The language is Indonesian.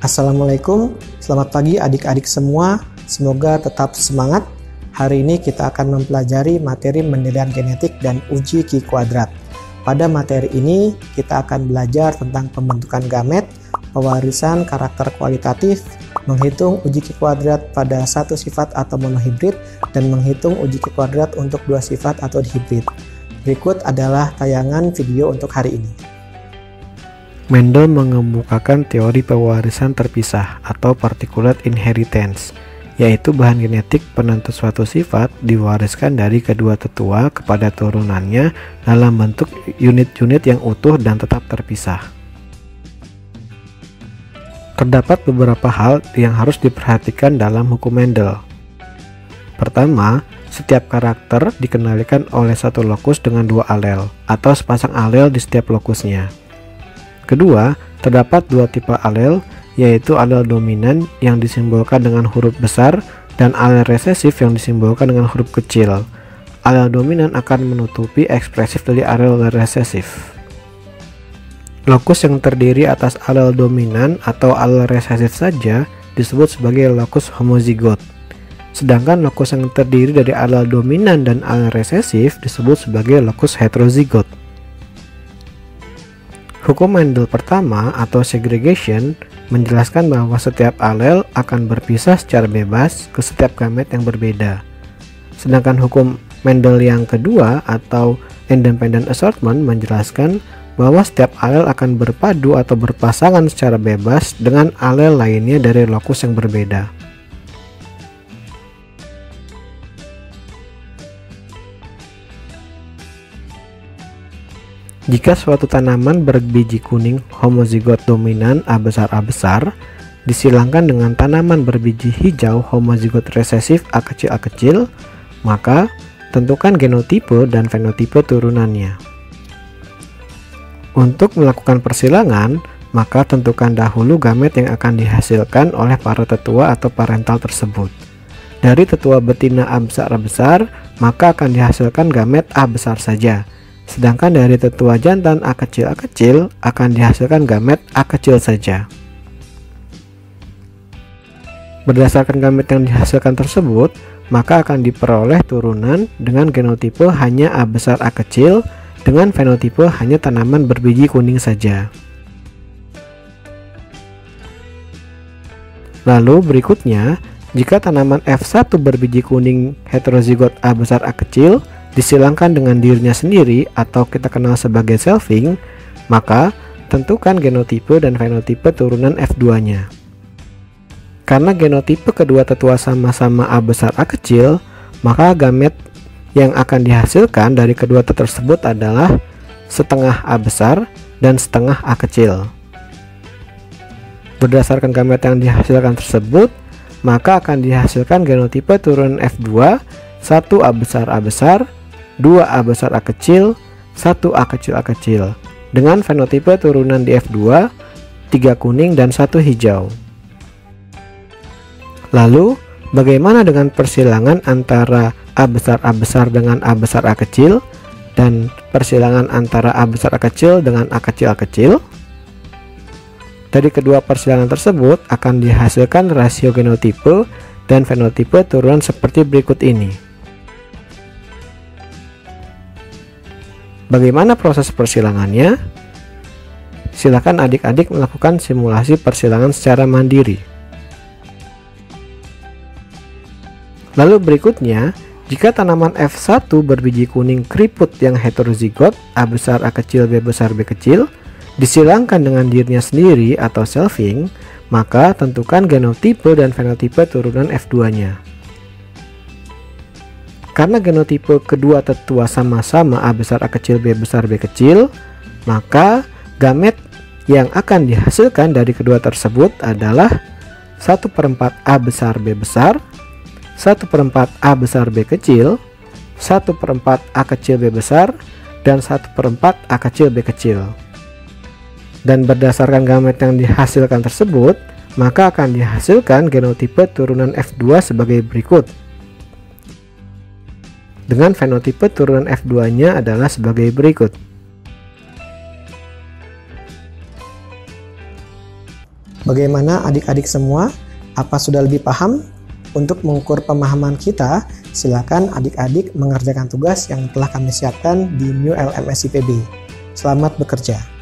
Assalamualaikum, selamat pagi adik-adik semua. Semoga tetap semangat. Hari ini kita akan mempelajari materi penilaian genetik dan uji Q kuadrat. Pada materi ini kita akan belajar tentang pembentukan gamet, pewarisan karakter kualitatif, menghitung uji Q kuadrat pada satu sifat atau monohibrid, dan menghitung uji Q kuadrat untuk dua sifat atau dihibrid. Berikut adalah tayangan video untuk hari ini. Mendel mengemukakan teori pewarisan terpisah atau particulate inheritance, yaitu bahan genetik penentu suatu sifat diwariskan dari kedua tetua kepada turunannya dalam bentuk unit-unit yang utuh dan tetap terpisah. Terdapat beberapa hal yang harus diperhatikan dalam hukum Mendel. Pertama, setiap karakter dikendalikan oleh satu lokus dengan dua alel atau sepasang alel di setiap lokusnya. Kedua, terdapat dua tipe alel, yaitu alel dominan yang disimbolkan dengan huruf besar dan alel resesif yang disimbolkan dengan huruf kecil. Alel dominan akan menutupi ekspresif dari alel resesif. Lokus yang terdiri atas alel dominan atau alel resesif saja disebut sebagai lokus homozigot. Sedangkan lokus yang terdiri dari alel dominan dan alel resesif disebut sebagai lokus heterozigot. Hukum Mendel pertama atau segregation menjelaskan bahwa setiap alel akan berpisah secara bebas ke setiap gamet yang berbeda. Sedangkan hukum Mendel yang kedua atau independent assortment menjelaskan bahwa setiap alel akan berpadu atau berpasangan secara bebas dengan alel lainnya dari lokus yang berbeda. Jika suatu tanaman berbiji kuning homozigot dominan A besar disilangkan dengan tanaman berbiji hijau homozigot resesif A kecil, maka tentukan genotipe dan fenotipe turunannya. Untuk melakukan persilangan, maka tentukan dahulu gamet yang akan dihasilkan oleh para tetua atau parental tersebut. Dari tetua betina A besar, maka akan dihasilkan gamet A besar saja. Sedangkan dari tetua jantan A kecil akan dihasilkan gamet A kecil saja. Berdasarkan gamet yang dihasilkan tersebut, maka akan diperoleh turunan dengan genotipe hanya A besar A kecil dengan fenotipe hanya tanaman berbiji kuning saja. Lalu berikutnya, jika tanaman F1 berbiji kuning heterozigot A besar A kecil disilangkan dengan dirinya sendiri atau kita kenal sebagai selfing, maka tentukan genotipe dan fenotipe turunan F2-nya. Karena genotipe kedua tetua sama-sama A besar A kecil, maka gamet yang akan dihasilkan dari kedua tetua tersebut adalah setengah A besar dan setengah A kecil. Berdasarkan gamet yang dihasilkan tersebut, maka akan dihasilkan genotipe turunan F2, 1 A besar, 2 A besar A kecil, 1 A kecil dengan fenotipe turunan di F2, 3 kuning dan 1 hijau. Lalu bagaimana dengan persilangan antara A besar dengan A besar A kecil dan persilangan antara A besar A kecil dengan A kecil? Dari kedua persilangan tersebut akan dihasilkan rasio genotipe dan fenotipe turunan seperti berikut ini. Bagaimana proses persilangannya? Silakan adik-adik melakukan simulasi persilangan secara mandiri. Lalu berikutnya, jika tanaman F1 berbiji kuning keriput yang heterozigot A besar A kecil B besar B kecil disilangkan dengan dirinya sendiri atau selfing, maka tentukan genotipe dan fenotipe turunan F2-nya. Karena genotipe kedua tetua sama-sama A besar A kecil B besar B kecil, maka gamet yang akan dihasilkan dari kedua tersebut adalah 1/4 A besar B besar, 1/4 A besar B kecil, 1/4 A kecil B besar, dan 1/4 A kecil B kecil. Dan berdasarkan gamet yang dihasilkan tersebut, maka akan dihasilkan genotipe turunan F2 sebagai berikut. Dengan fenotipe turunan F2-nya adalah sebagai berikut. Bagaimana adik-adik semua? Apa sudah lebih paham? Untuk mengukur pemahaman kita, silakan adik-adik mengerjakan tugas yang telah kami siapkan di New LMS IPB. Selamat bekerja.